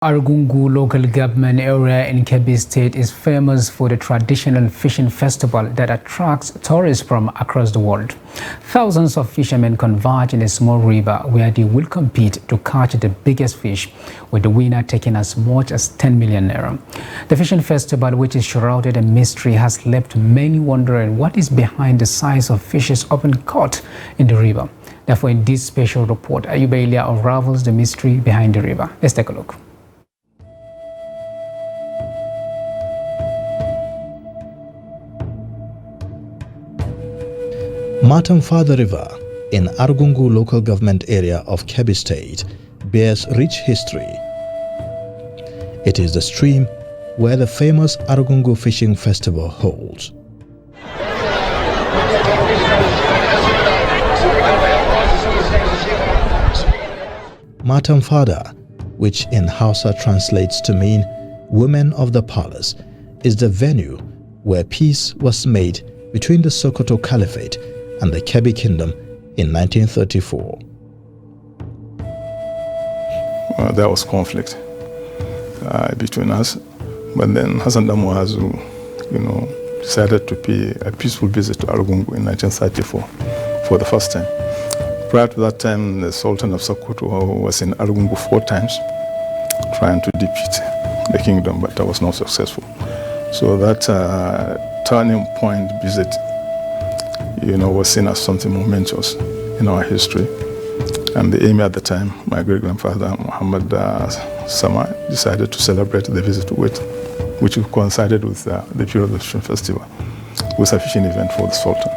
Argungu local government area in Kebbi State is famous for the traditional fishing festival that attracts tourists from across the world. Thousands of fishermen converge in a small river where they will compete to catch the biggest fish, with the winner taking as much as 10 million naira. The fishing festival, which is shrouded in mystery, has left many wondering what is behind the size of fishes often caught in the river. Therefore, in this special report, Ayuba unravels the mystery behind the river. Let's take a look. Matamfada River in Argungu local government area of Kebbi State bears rich history. It is the stream where the famous Argungu fishing festival holds. Matamfada, which in Hausa translates to mean women of the palace, is the venue where peace was made between the Sokoto Caliphate and the Kebbi Kingdom in 1934. There was conflict between us, but then Hassan Damuazu, decided to pay a peaceful visit to Argungu in 1934 for the first time. Prior to that time, the Sultan of Sokoto was in Argungu 4 times, trying to defeat the kingdom, but that was not successful. So that turning point visit was seen as something momentous in our history. And the Emir at the time, my great-grandfather, Muhammad Sama, decided to celebrate the visit with, which coincided with the period of the fishing festival. It was a fishing event for the Sultan.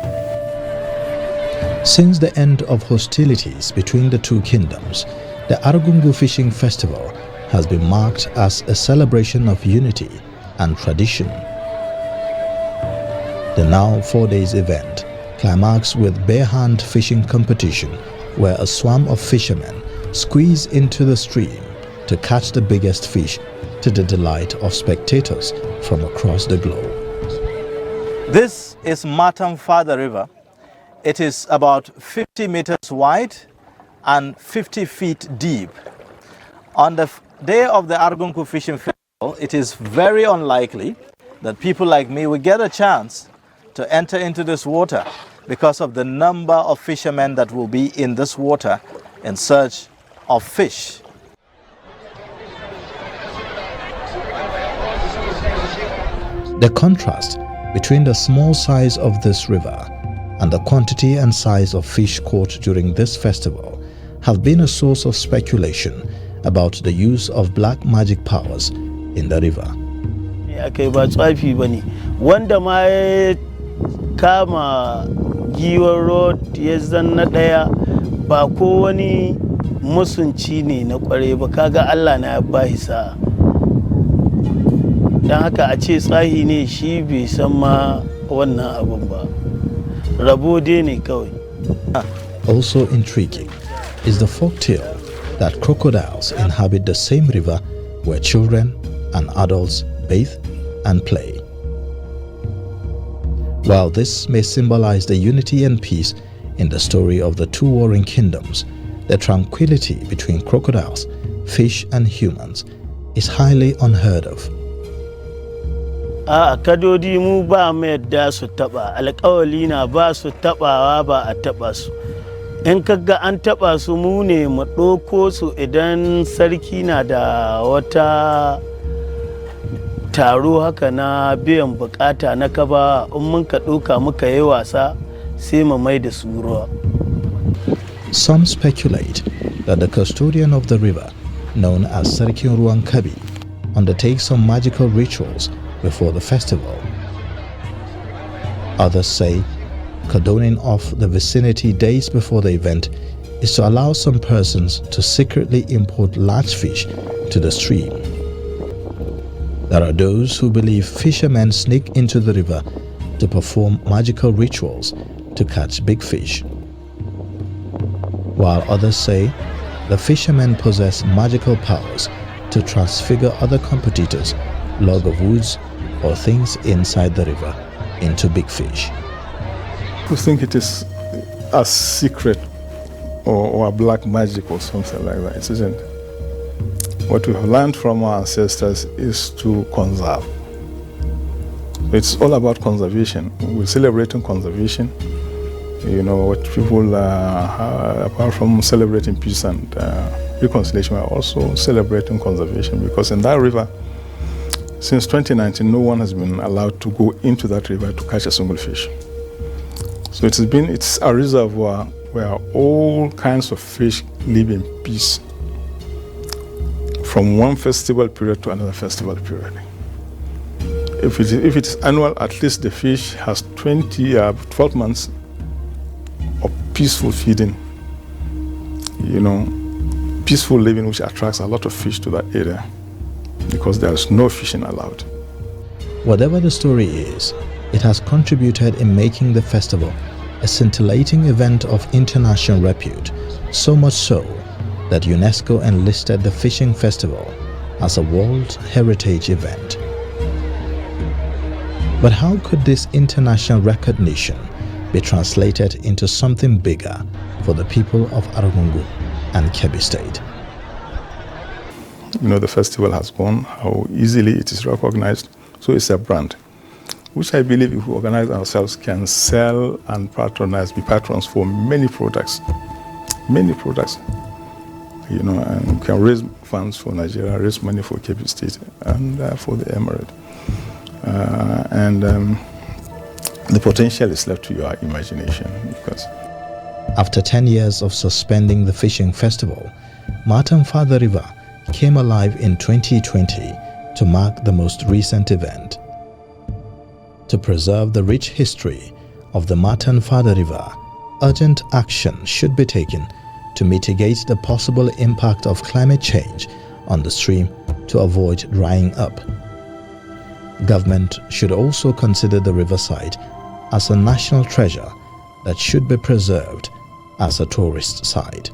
Since the end of hostilities between the two kingdoms, the Argungu Fishing Festival has been marked as a celebration of unity and tradition. The now 4 days event climaxed with bare-hand fishing competition, where a swarm of fishermen squeeze into the stream to catch the biggest fish, to the delight of spectators from across the globe. This is Matamfada River. It is about 50 meters wide and 50 feet deep. On the day of the Argungu Fishing Festival, it is very unlikely that people like me will get a chance to enter into this water because of the number of fishermen that will be in this water in search of fish. The contrast between the small size of this river and the quantity and size of fish caught during this festival have been a source of speculation about the use of black magic powers in the river. Kama giwar road ya zanna daya ba ko wani musunci ne na kware ba, kaga Allah na ya bashi sa'a. Dan haka a ce tsahi ne shi bai san ma wannan abun ba, rabo dai ne kawai. Also intriguing is the folktale that crocodiles inhabit the same river where children and adults bathe and play. While this may symbolize the unity and peace in the story of the two warring kingdoms, the tranquility between crocodiles, fish and humans is highly unheard of. Kadodi mu ba mu yadda su taba, alƙawali na ba su tabawa ba a taba su. In kaga an taba su mu ne mu ɗauko su idan sarki na da wata taro haka na biyan bukata na kaba, in mun ka ɗauka muka yi wasa sai mu mai da su ruwa. Some speculate that the custodian of the river, known as Sarkin Ruwan Kebbi, undertakes some magical rituals before the festival. Others say cordoning off the vicinity days before the event is to allow some persons to secretly import large fish to the stream. There are those who believe fishermen sneak into the river to perform magical rituals to catch big fish, while others say the fishermen possess magical powers to transfigure other competitors' log of woods or things inside the river into big fish. We think it is a secret or a black magic or something like that, isn't it? what we have learned from our ancestors is to conserve. It's all about conservation. We're celebrating conservation. You know, what people, apart from celebrating peace and reconciliation, are also celebrating conservation, because in that river, since 2019, no one has been allowed to go into that river to catch a single fish. So it's a reservoir where all kinds of fish live in peace from one festival period to another festival period. If it is annual, at least the fish has 12 months of peaceful feeding, you know, peaceful living, which attracts a lot of fish to that area because there is no fishing allowed. Whatever the story is, it has contributed in making the festival a scintillating event of international repute, so much so that UNESCO enlisted the fishing festival as a World Heritage event. But how could this international recognition be translated into something bigger for the people of Argungu and Kebbi State? You know, the festival has gone, how easily it is recognized, so it's a brand, which I believe if we organize ourselves can sell and patronize, be patrons for many products, you know, and can raise funds for Nigeria, raise money for Kebbi State and for the Emirate. The potential is left to your imagination. Because after 10 years of suspending the fishing festival, Matam Father River came alive in 2020 to mark the most recent event. To preserve the rich history of the Matam Father River, urgent action should be taken to mitigate the possible impact of climate change on the stream to avoid drying up. Government should also consider the riverside as a national treasure that should be preserved as a tourist site.